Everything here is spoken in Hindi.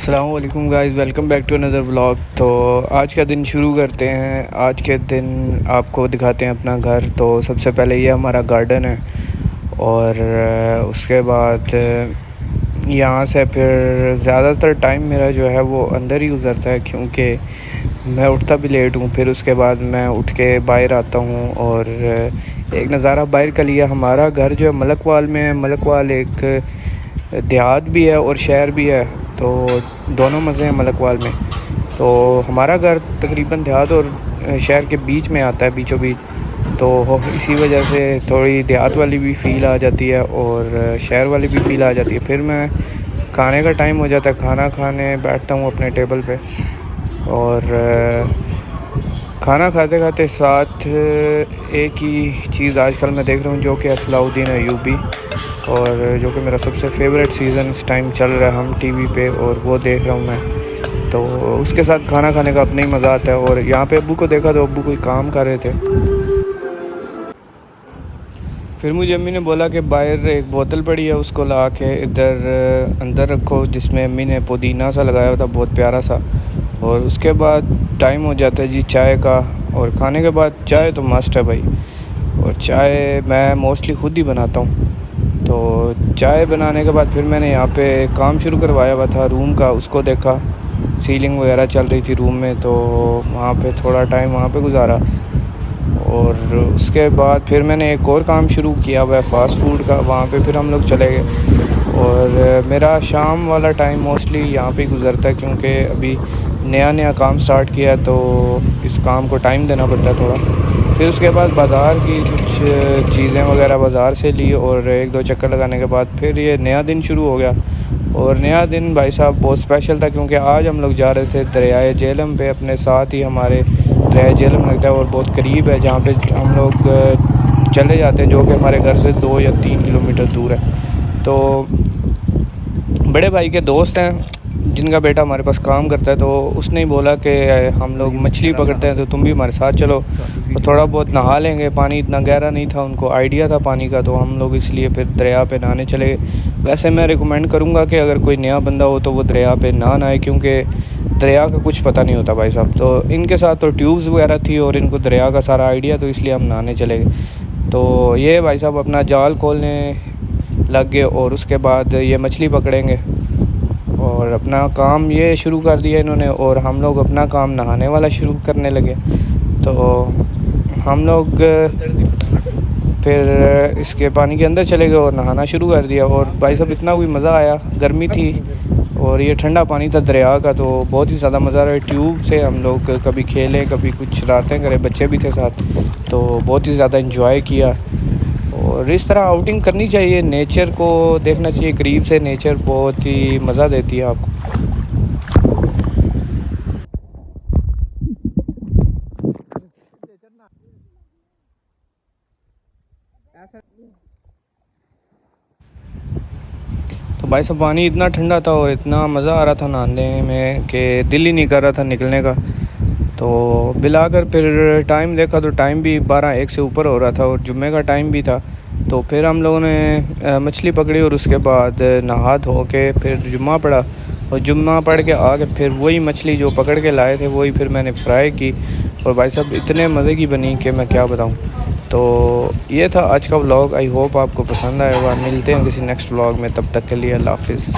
अस्सलाम वालेकुम guys, welcome back to another vlog. तो आज का दिन शुरू करते हैं। आज के दिन आपको दिखाते हैं अपना घर। तो सबसे पहले ये हमारा गार्डन है और उसके बाद यहाँ से फिर ज़्यादातर टाइम मेरा जो है वो अंदर ही गुज़रता है, क्योंकि मैं उठता भी लेट हूँ। फिर उसके बाद मैं उठ के बाहर आता हूँ और एक नज़ारा बाहर का लिया। हमारा घर जो है मलकवाल में है। मलकवाल एक देहात भी है और शहर भी है, तो दोनों मज़े हैं मलकवाल में। तो हमारा घर तकरीबन देहात और शहर के बीच में आता है, बीचों बीच। तो इसी वजह से थोड़ी देहात वाली भी फ़ील आ जाती है और शहर वाली भी फ़ील आ जाती है। फिर मैं खाने का टाइम हो जाता है, खाना खाने बैठता हूँ अपने टेबल पे और खाना खाते खाते साथ एक ही चीज़ आजकल मैं देख रहा हूँ, जो कि सलाउद्दीन अय्यूबी, और जो कि मेरा सबसे फेवरेट सीज़न इस टाइम चल रहा है हम टीवी पे, और वो देख रहा हूँ मैं। तो उसके साथ खाना खाने का अपना ही मज़ा आता है। और यहाँ पे अब्बू को देखा तो अब्बू कोई काम कर रहे थे। फिर मुझे अम्मी ने बोला कि बाहर एक बोतल पड़ी है, उसको ला के इधर अंदर रखो, जिसमें अम्मी ने पुदीना सा लगाया हुआ था, बहुत प्यारा सा। और उसके बाद टाइम हो जाता है जी चाय का, और खाने के बाद चाय तो मस्ट है भाई। और चाय मैं मोस्टली ख़ुद ही बनाता हूँ। तो चाय बनाने के बाद फिर मैंने यहाँ पे काम शुरू करवाया हुआ था रूम का, उसको देखा। सीलिंग वगैरह चल रही थी रूम में, तो वहाँ पे थोड़ा टाइम वहाँ पे गुजारा। और उसके बाद फिर मैंने एक और काम शुरू किया हुआ है फ़ास्ट फूड का, वहाँ पे फिर हम लोग चले गए। और मेरा शाम वाला टाइम मोस्टली यहाँ पे गुज़रता है, क्योंकि अभी नया नया काम स्टार्ट किया है, तो इस काम को टाइम देना पड़ता है थोड़ा। फिर उसके बाद बाज़ार की कुछ चीज़ें वगैरह बाज़ार से ली, और एक दो चक्कर लगाने के बाद फिर ये नया दिन शुरू हो गया। और नया दिन भाई साहब बहुत स्पेशल था, क्योंकि आज हम लोग जा रहे थे दरियाए जेहलम पे। अपने साथ ही हमारे दरियाए जेहलम लगता है और बहुत करीब है, जहाँ पे हम लोग चले जाते हैं, जो कि हमारे घर से 2 या 3 किलोमीटर दूर है। तो बड़े भाई के दोस्त हैं जिनका बेटा हमारे पास काम करता है, तो उसने ही बोला कि हम लोग मछली पकड़ते हैं, तो तुम भी हमारे साथ चलो, तो थोड़ा बहुत नहा लेंगे। पानी इतना गहरा नहीं था, उनको आइडिया था पानी का, तो हम लोग इसलिए फिर दरिया पे नहाने चले गए। वैसे मैं रिकमेंड करूँगा कि अगर कोई नया बंदा हो तो वो दरिया पे ना नहाए, क्योंकि दरिया का कुछ पता नहीं होता भाई साहब। तो इनके साथ तो ट्यूब्स वगैरह थी और इनको दरिया का सारा आइडिया, तो इसलिए हम नहाने चले गए। तो ये भाई साहब अपना जाल खोलने लग गए, और उसके बाद ये मछली पकड़ेंगे और अपना काम ये शुरू कर दिया इन्होंने, और हम लोग अपना काम नहाने वाला शुरू करने लगे। तो हम लोग फिर इसके पानी के अंदर चले गए और नहाना शुरू कर दिया। और भाई साहब इतना कोई मज़ा आया, गर्मी थी और ये ठंडा पानी था दरिया का, तो बहुत ही ज़्यादा मज़ा आ रहा है। ट्यूब से हम लोग कभी खेले, कभी कुछ रातें करे, बच्चे भी थे साथ, तो बहुत ही ज़्यादा इन्जॉय किया। और इस तरह आउटिंग करनी चाहिए, नेचर को देखना चाहिए करीब से। नेचर बहुत ही मज़ा देती है आपको। तो भाई साहब पानी इतना ठंडा था और इतना मज़ा आ रहा था नहाने में कि दिल ही नहीं कर रहा था निकलने का। तो बिलाकर फिर टाइम देखा तो टाइम भी 12-1 से ऊपर हो रहा था, और जुम्मे का टाइम भी था। तो फिर हम लोगों ने मछली पकड़ी, और उसके बाद नहा धो के फिर जुम्मा पढ़ा, और जुम्मा पढ़ के आके फिर वही मछली जो पकड़ के लाए थे वही फिर मैंने फ्राई की। और भाई साहब इतने मज़े की बनी कि मैं क्या बताऊं। तो ये था आज का व्लॉग। आई होप आपको पसंद आएगा। मिलते हैं किसी नेक्स्ट व्लॉग में, तब तक के लिए अल्लाह हाफिज़।